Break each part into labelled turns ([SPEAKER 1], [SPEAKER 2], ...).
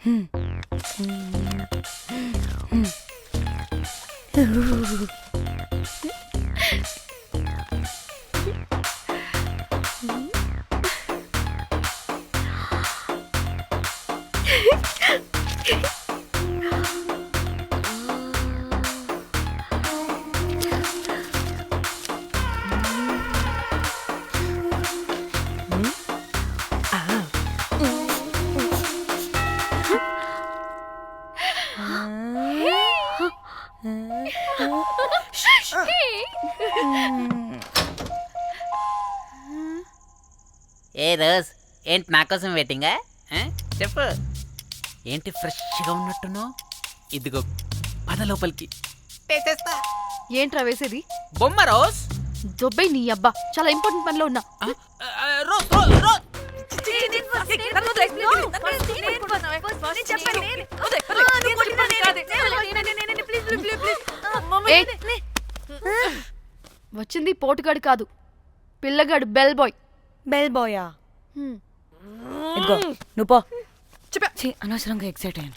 [SPEAKER 1] ఏ rose ఏంటి నా కోసం వెయిటింగా? చెప్పు ఏంటి ఫ్రెష్గా ఉన్నట్టున్నావు? ఇదిగో పద లోపలికి వేసేస్తా.
[SPEAKER 2] ఏంట్రా వేసేది?
[SPEAKER 1] బొమ్మ రోజ్.
[SPEAKER 2] దొబ్బై నీ అబ్బా, చాలా ఇంపార్టెంట్ పనిలో ఉన్నా.
[SPEAKER 1] రోజ్ రోజ్ రోజ్
[SPEAKER 2] వచ్చింది పోటుగాడు కాదు, పిల్లగాడు బెల్ బాయ్.
[SPEAKER 3] బెల్ బాయా? ఇదిగో నువ్వు పో. అనవసరంగా ఎక్సైట్ అయ్యాను.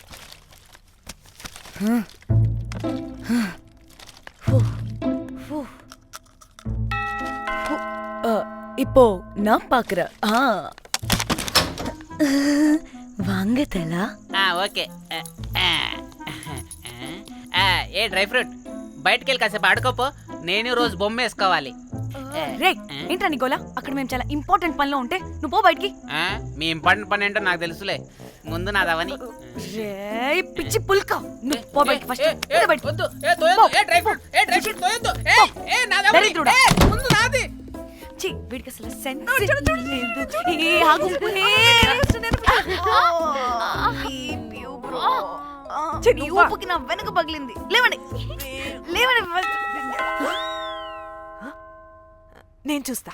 [SPEAKER 3] இப்போ நான் பாக்குறேன். வாங்க தலா.
[SPEAKER 1] ఓకే. ఏ డ్రై ఫ్రూట్ బయటకు వెళ్ళి కాసేపు ఆడుకోపో. నేను రోజు బొమ్మ వేసుకోవాలి.
[SPEAKER 3] రే ఏంట్రా నీ గోలా? అక్కడ మేము చాలా ఇంపార్టెంట్ పనిలో ఉంటే నువ్వు పో బయటికి.
[SPEAKER 1] మీ ఇంపార్టెంట్ పని ఏంటో నాకు తెలుసులే, ముందు నాదవని.
[SPEAKER 3] రే పిచ్చి పుల్క, నువ్వు పో బయటికి ఫస్ట్. వీడికి అసలు సెన్స్ లేదు. ఆగు. నీ ఊపుకి నా వెనక పగిలింది. లేవండి లేవండి. నేను చూస్తా.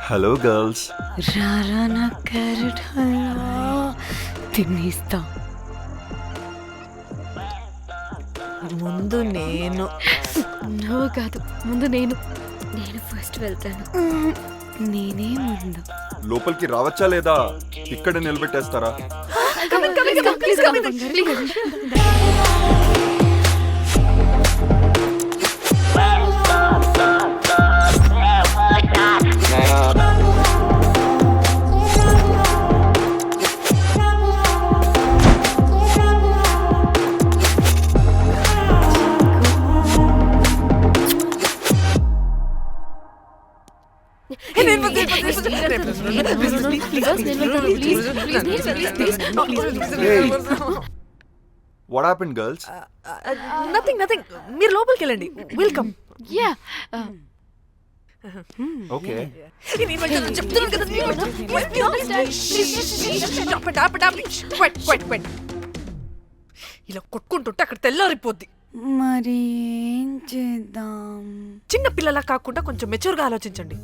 [SPEAKER 4] Hello girls.
[SPEAKER 3] రారా నా క్యారెట్ హల్వా తినేస్తా. ముందు నేను.
[SPEAKER 2] నువ్వు కాదు, ముందు నేను.
[SPEAKER 5] నేను ఫస్ట్ వెళ్తాను.
[SPEAKER 3] నేనే ముందు.
[SPEAKER 4] లోపలికి రావచ్చా లేదా ఇక్కడ నిలబెట్టేస్తారా? What happened, girls?
[SPEAKER 3] నథింగ్. మీరు లోపలికి వెళ్ళండి. వెల్కమ్.
[SPEAKER 2] యా.
[SPEAKER 4] Okay.
[SPEAKER 6] ఇలా కొట్టుకుంటుంటే అక్కడ తెల్లారిపోద్ది.
[SPEAKER 3] మరి ఏం చేద్దాం?
[SPEAKER 6] చిన్న పిల్లలా కాకుండా కొంచెం మెచ్యూర్గా ఆలోచించండి.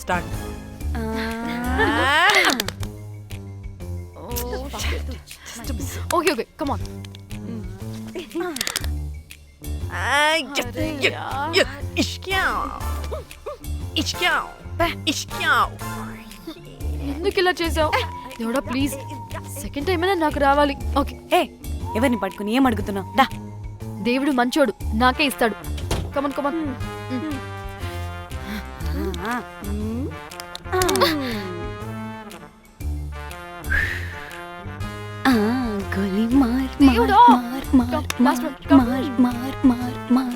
[SPEAKER 6] Start.
[SPEAKER 2] Okay okay, come on. ఎందుకు ఇలా చేసావు? దేవుడా ప్లీజ్, సెకండ్ టైం అయినా నాకు రావాలి. ఓకే.
[SPEAKER 3] ఏ ఎవరిని పట్టుకుని ఏం అడుగుతున్నావు? దా.
[SPEAKER 2] దేవుడు మంచోడు, నాకే ఇస్తాడు. Come on come on.
[SPEAKER 3] గోలీ మార్
[SPEAKER 2] దేవుడా.
[SPEAKER 3] మార్ మార్ మార్ మార్ మార్ మార్.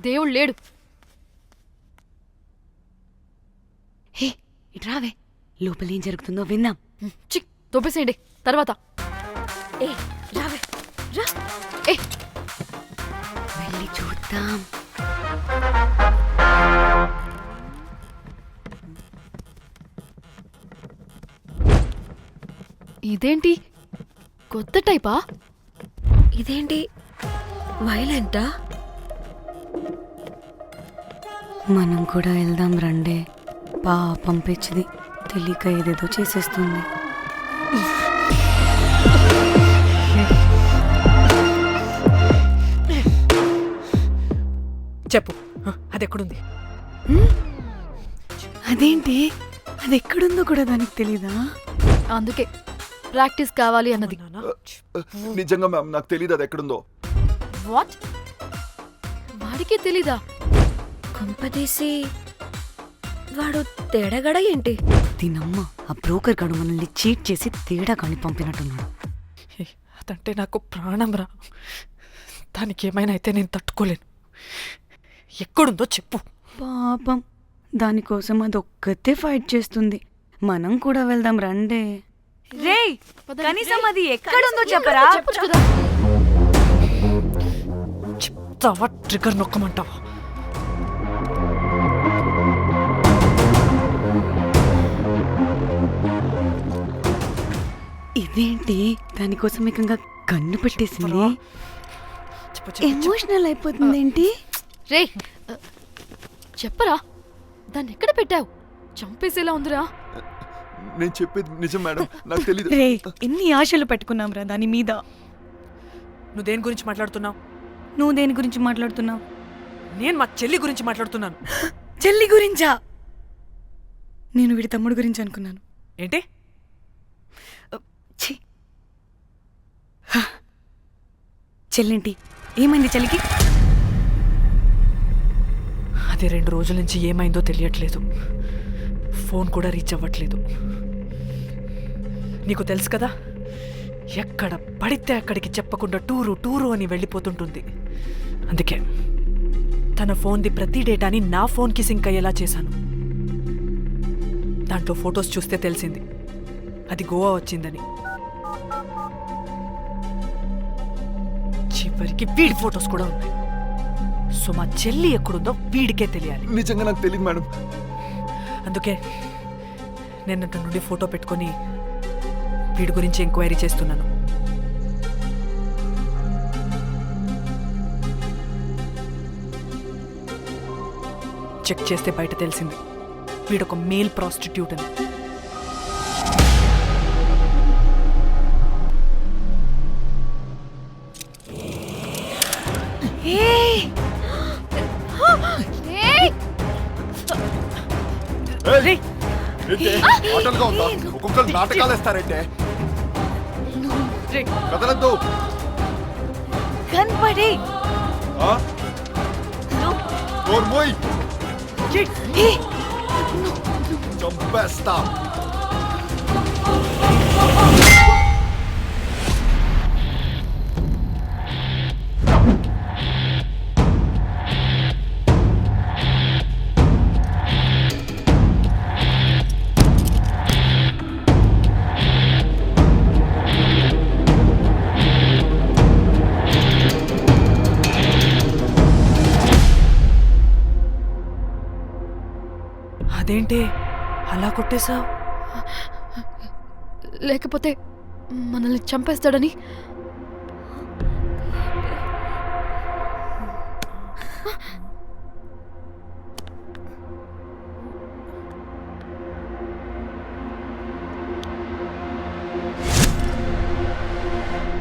[SPEAKER 2] దేవుడు లేడు,
[SPEAKER 3] హే ఇటు రావే, లోపల ఏం జరుగుతుందో విందాం.
[SPEAKER 2] చి తోపేసేయండి తర్వాత.
[SPEAKER 5] ఏ రావే రా.
[SPEAKER 2] ఏ
[SPEAKER 3] వెళ్ళి చూద్దాం.
[SPEAKER 2] ఇదేంటి కొత్త టైపా?
[SPEAKER 5] ఇదేంటి వైలెంటా?
[SPEAKER 3] మనం కూడా వెళ్దాం రండే. పాపం పిచ్చిది, తెలియక ఏదేదో చేసేస్తుంది.
[SPEAKER 6] చెప్పు, అది ఎక్కడుంది?
[SPEAKER 3] అదేంటి, అది ఎక్కడుందో కూడా దానికి తెలీదా?
[SPEAKER 2] అందుకే ప్రాక్టీస్ కావాలి అన్నది.
[SPEAKER 6] నానా?
[SPEAKER 4] నిజంగా మ్యామ్ నాకు తెలియదు అది ఎక్కడుందో.
[SPEAKER 2] వాట్? వాడికి తెలీదా?
[SPEAKER 5] కొంపదీసి వాడు తేడగడ ఏంటి?
[SPEAKER 3] దీనమ్మ, ఆ బ్రోకర్ గాడు మనల్ని చీట్ చేసి తేడా కాని పంపినట్టున్నాడు.
[SPEAKER 6] హే, అదంటే నాకు ప్రాణం రా. దానికి ఏమైనా అయితే నేను తట్టుకోలేను. ఎక్కడుందో చెప్పు.
[SPEAKER 3] పాపం, దానికోసం అది ఒక్కతే ఫైట్ చేస్తుంది. మనం కూడా వెళ్దాం రండే. రేయ్,
[SPEAKER 2] కనీసం
[SPEAKER 3] అది ఎక్కడుందో చెప్పరా?
[SPEAKER 2] చెప్పొచ్చు కదా.
[SPEAKER 6] చెప్తావా? ట్రిగర్ నొక్కమంటావా?
[SPEAKER 3] ఇదేంటి, దానికోసం ఏకంగా కన్ను పెట్టేసింది.
[SPEAKER 6] చెప్పు, చెప్పు, చెప్పు.
[SPEAKER 3] ఎమోషనల్ అయిపోతుంది ఏంటి?
[SPEAKER 2] రే చెప్పరా, దాన్ని ఎక్కడ పెట్టావు? చంపేసేలా ఉందిరా.
[SPEAKER 4] నేను చెప్పేది నిజం మేడం, నాకు తెలియదు.
[SPEAKER 3] రే, ఎన్ని ఆశలు పెట్టుకున్నాం రా దాని మీద.
[SPEAKER 6] నువ్వు దేని గురించి మాట్లాడుతున్నావు?
[SPEAKER 3] నువ్వు దేని గురించి మాట్లాడుతున్నావు?
[SPEAKER 6] నేను మా చెల్లి గురించి మాట్లాడుతున్నాను.
[SPEAKER 3] చెల్లి గురించా? నేను వీడి తమ్ముడు గురించి అనుకున్నాను.
[SPEAKER 6] ఏంటి?
[SPEAKER 3] ఛీ. హ. చెల్లేంటి, ఏమైంది చెల్లికి?
[SPEAKER 6] అది 2 రోజుల నుంచి ఏమైందో తెలియట్లేదు. ఫోన్ కూడా రీచ్ అవ్వట్లేదు. నీకు తెలుసు కదా, ఎక్కడ పడితే అక్కడికి చెప్పకుండా టూరు టూరు అని వెళ్ళిపోతుంటుంది. అందుకే తన ఫోన్ది ప్రతి డేటాని నా ఫోన్కి సింక్ అయ్యేలా చేశాను. దాంట్లో ఫొటోస్ చూస్తే తెలిసింది అది గోవా వచ్చిందని. చివరికి వీడి ఫొటోస్ కూడా ఉన్నాయి. సో మా చెల్లి ఎక్కడుందో వీడికే తెలియాలి.
[SPEAKER 4] నిజంగా నాకు తెలియదు మేడం.
[SPEAKER 6] అందుకే నేను అతని నుండి ఫోటో పెట్టుకొని వీడి గురించి ఎంక్వైరీ చేస్తున్నాను. చెక్ చేస్తే బయట తెలిసింది వీడొక మేల్ ప్రాస్టిట్యూట్ అని. రేయ్,
[SPEAKER 4] ఆటలుగా ఉందా? ఒక్కొక్కరు నాటకాలు వేస్తారంటే
[SPEAKER 6] రేయ్,
[SPEAKER 4] కదలద్దు.
[SPEAKER 3] కనపడి
[SPEAKER 4] నోర్మోయ్,
[SPEAKER 6] రేయ్.
[SPEAKER 4] చంపేస్తా.
[SPEAKER 6] అదేంటి అలా కొట్టేశావు?
[SPEAKER 2] లేకపోతే మనల్ని చంపేస్తాడని.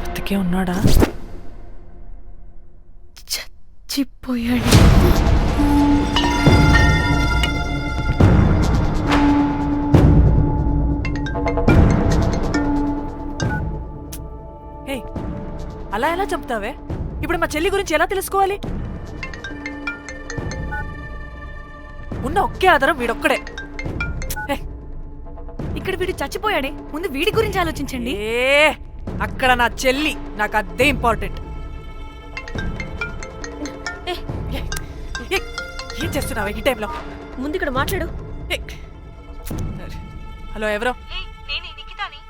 [SPEAKER 6] బతికే ఉన్నాడా?
[SPEAKER 3] చచ్చిపోయాడు.
[SPEAKER 6] ఏయ్, అలా ఎలా చంపుతావే? ఇప్పుడు మా చెల్లి గురించి ఎలా తెలుసుకోవాలి? ఉన్న ఒకే ఆధారం వీడొక్కడే. ఏయ్,
[SPEAKER 3] ఇక్కడ వీడు చచ్చిపోయాడే, ముందు వీడి గురించి ఆలోచించండి.
[SPEAKER 6] అక్కడ నా చెల్లి, నాకు అదే ఇంపార్టెంట్. ఏం చేస్తున్నావే ఈ టైంలో?
[SPEAKER 5] ముందు ఇక్కడ మాట్లాడు.
[SPEAKER 6] హలో ఎవరో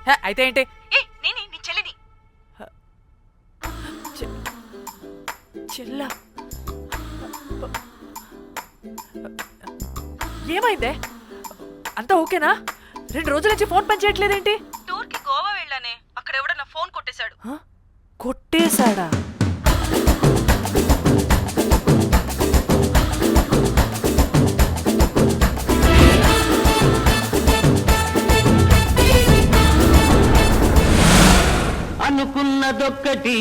[SPEAKER 6] హే, అయితే ఏంటి చె- చెల్లా ఏమైందే అంతా ఓకేనా 2 రోజుల నుంచి ఫోన్ పని చేయట్లేదేంటి
[SPEAKER 3] టూర్కి గోవా వెళ్ళానే అక్కడ ఎవడో నా ఫోన్ కొట్టేశాడు.
[SPEAKER 6] కొట్టేశాడా
[SPEAKER 7] అనుకున్నదొక్కటి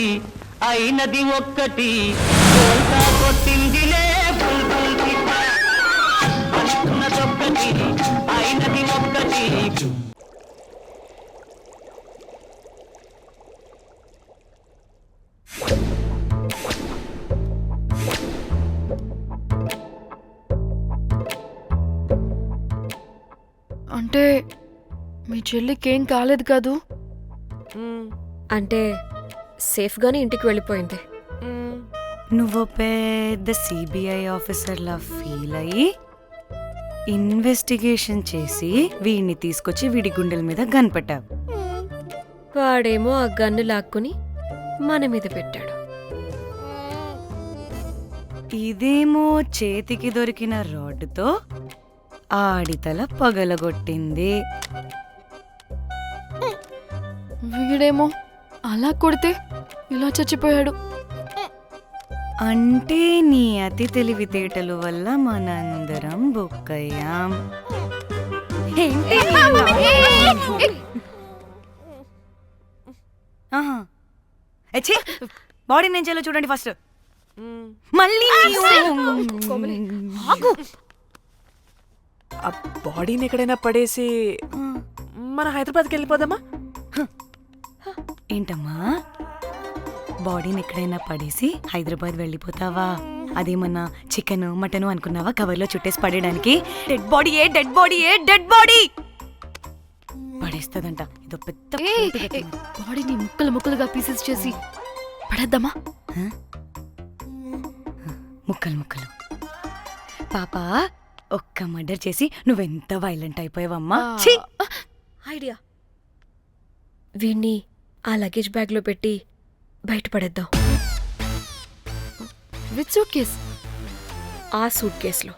[SPEAKER 7] అయినది ఒక్కటి బోల్తా కొట్టిందిలే బుల్బుల్ పిట్ట. అనుకున్నదొక్కటి అయినది ఒక్కటి.
[SPEAKER 2] అంటే మీ చెల్లికేం కాలేదు కాదు?
[SPEAKER 5] అంటే సేఫ్గానే ఇంటికి వెళ్ళిపోయింది.
[SPEAKER 3] నువ్వు పెద్ద సిబిఐ ఆఫీసర్లా ఫీల్ అయ్యి ఇన్వెస్టిగేషన్ చేసి వీడిని తీసుకొచ్చి వీడి గుండెల మీద కనిపెట్టావు.
[SPEAKER 5] వాడేమో ఆ గన్ను లాక్కుని మన మీద పెట్టాడు.
[SPEAKER 3] ఇదేమో చేతికి దొరికిన రాడ్డుతో ఆడితల పగలగొట్టింది.
[SPEAKER 2] వీడేమో అలా కొడితే ఇలా చచ్చిపోయాడు.
[SPEAKER 3] అంటే నీ అతి తెలివితేటలు వల్ల మనందరం బుక్కయ్యాం. బాడీ నేను చేయాలో చూడండి ఫస్ట్. మళ్ళీ
[SPEAKER 6] ఆ బాడీని ఎక్కడైనా పడేసి మన హైదరాబాద్కి వెళ్ళిపోదామా
[SPEAKER 3] ఏంటమ్మా బాడీని ఎక్కడైనా పడేసి హైదరాబాద్ వెళ్ళిపోతావా? అదేమన్నా చికెన్ మటన్ అనుకున్నావా కవర్లో చుట్టేసి పడేయడానికి? డెడ్ బాడీ ఏ డెడ్ బాడీ ఏ డెడ్ బాడీ పడేస్తుందంట. ఇదో పెద్ద
[SPEAKER 2] బాడీని ముక్కలు ముక్కలుగా పీసెస్ చేసి పడేద్దామా?
[SPEAKER 3] ముక్కలు ముక్కలు. పాప ఒక్క మర్డర్ చేసి నువ్వెంత వైలెంట్ అయిపోయావమ్మా. ఛీ!
[SPEAKER 5] ఐడియా, వీణ్ణి ఆ లగేజ్ బ్యాగ్లో పెట్టి బయటపడేద్దాం.
[SPEAKER 2] With suitcase?
[SPEAKER 5] ఆ సూట్ కేసులో.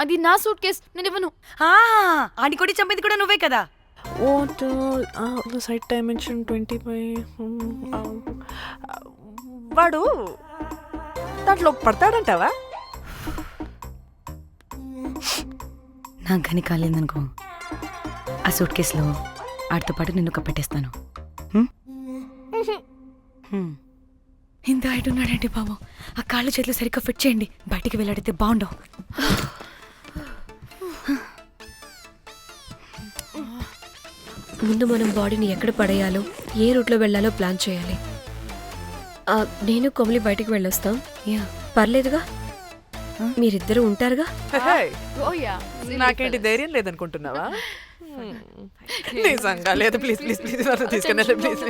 [SPEAKER 2] అది నా సూట్ కేస్, నేను ఇవ్వను.
[SPEAKER 3] ఆడి కొట్టి చంపేది కూడా నువ్వే కదా.
[SPEAKER 6] Site dimension 25. వాడు దాంట్లో పడతాడంటావా?
[SPEAKER 3] నాకు కానీ కాలేదనుకో ఆ సూట్ కేసులో ఆడితో పాటు నిన్ను కప్పెట్టేస్తాను. ఇంత హైట్ ఉన్నాడంటే బాబు, ఆ కాళ్ళు చేతులు సరిగ్గా ఫిట్ చేయండి. బయటికి వెళ్ళాడితే బాగుండవు.
[SPEAKER 5] ముందు మనం బాడీని ఎక్కడ పడేయాలో, ఏ రూట్లో వెళ్ళాలో ప్లాన్ చేయాలి. నేను కొమలి బయటికి వెళ్ళొస్తాం. పర్లేదుగా, మీరిద్దరూ ఉంటారుగా.
[SPEAKER 6] నాకేంటి ధైర్యం లేదనుకుంటున్నావా? నిజంగా లేదు. ప్లీజ్ ప్లీజ్ ప్లీజ్ తీసుకెళ్ళండి ప్లీజ్.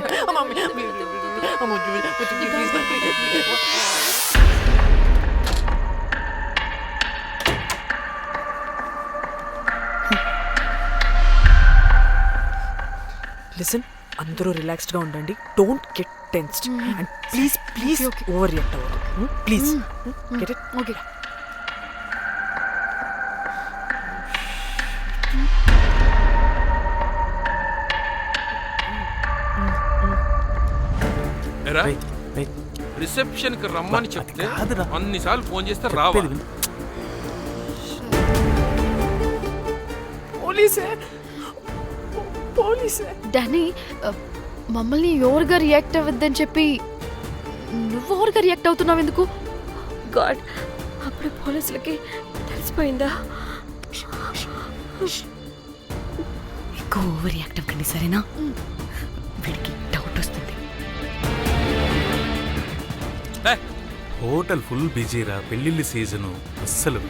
[SPEAKER 6] లిసన్, అందరూ రిలాక్స్డ్ గా ఉండండి. Don't get tensed and please please overreact అవ్వదు. Please get it.
[SPEAKER 2] Okay.
[SPEAKER 8] Reception కి రమ్మని చెప్తే అన్నిసార్లు ఫోన్ చేస్తే రావా?
[SPEAKER 6] పోలీసే పోలీసే.
[SPEAKER 2] డానీ, మమ్మల్ని ఓవర్గా రియాక్ట్ అవ్వద్దని చెప్పి నువ్వు ఓవర్గా రియాక్ట్ అవుతున్నావు ఎందుకు?
[SPEAKER 5] గాడ్, అప్పుడు పోలీసులకి తెలిసిపోయిందా?
[SPEAKER 3] ఎక్కువ ఓవర్ రియాక్ట్ అవ్వకండి సరేనా? వీడికి డౌట్ వస్తుంది.
[SPEAKER 9] హోటల్ ఫుల్ బిజీరా, పెళ్ళిళ్ళ సీజను అస్సలు.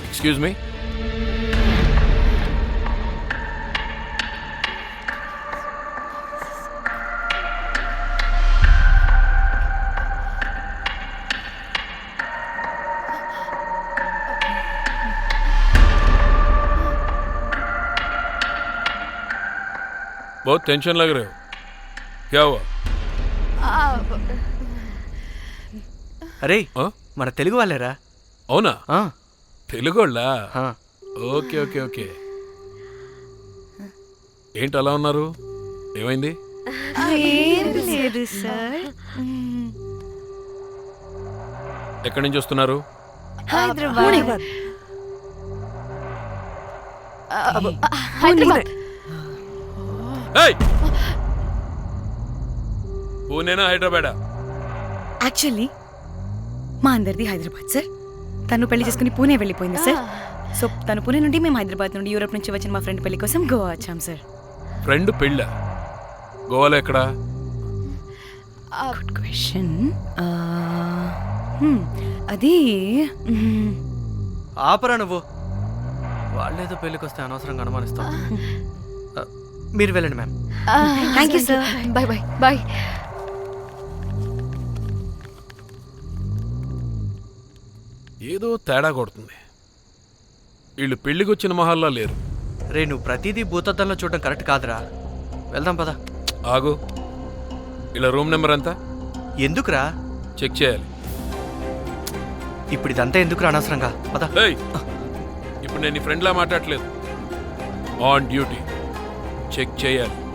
[SPEAKER 8] Excuse me. बहुत टेंशन लग रहे हो क्या हुआ
[SPEAKER 10] అరే
[SPEAKER 8] ఆ?
[SPEAKER 10] మన తెలుగు వాళ్ళేరా
[SPEAKER 8] అవునా
[SPEAKER 10] ఆ,
[SPEAKER 8] తెలుగోళ్ళా
[SPEAKER 10] ఆ.
[SPEAKER 8] ఓకే ఓకే ఓకే ఏంటి అలా ఉన్నారు ఏమైంది
[SPEAKER 3] ఏం లేదు సార్.
[SPEAKER 8] ఎక్కడి నుంచి వస్తున్నారు
[SPEAKER 3] హైదరాబాద్.
[SPEAKER 2] హైదరాబాద్.
[SPEAKER 8] ఏయ్! పూణేనా హైదరాబాదా
[SPEAKER 3] యాక్చువల్లీ మా అందరిది హైదరాబాద్ సార్. తను పెళ్లి చేసుకుని పూణే వెళ్ళిపోయింది సార్. సో తను పూణే నుండి మేము హైదరాబాద్ నుండి యూరోప్ నుంచి వచ్చిన మా ఫ్రెండ్ పెళ్లి కోసం గోవా వచ్చాం సార్.
[SPEAKER 8] ఫ్రెండ్ పెళ్ళ గోవాలో ఎక్కడా
[SPEAKER 3] గుడ్ క్వశ్చన్. అది
[SPEAKER 10] ఆపరా నువ్వు. వాళ్ళేదో పెళ్ళికి వస్తే అనవసరంగా అనుమానిస్తాం. మీరు వెళ్ళండి ma'am.
[SPEAKER 3] Thank you sir.
[SPEAKER 2] Bye bye bye.
[SPEAKER 8] ఏదో తేడా కొడుతుంది వీళ్ళు పెళ్ళికి వచ్చిన మహల్లా లేరు
[SPEAKER 10] రే నువ్వు ప్రతిదీ భూతద్దంలో చూడడం కరెక్ట్ కాదురా. వెళ్దాం పద.
[SPEAKER 8] ఆగు ఇలా రూమ్ నెంబర్ ఎంత
[SPEAKER 10] ఎందుకురా
[SPEAKER 8] చెక్ చేయాలి
[SPEAKER 10] ఇప్పుడు ఇదంతా ఎందుకురా అనవసరంగా పద.
[SPEAKER 8] ఏయ్! ఇప్పుడు నేను నీ ఫ్రెండ్లా మాట్లాడట్లేదు ఆన్ డ్యూటీ చెక్ చేయాలి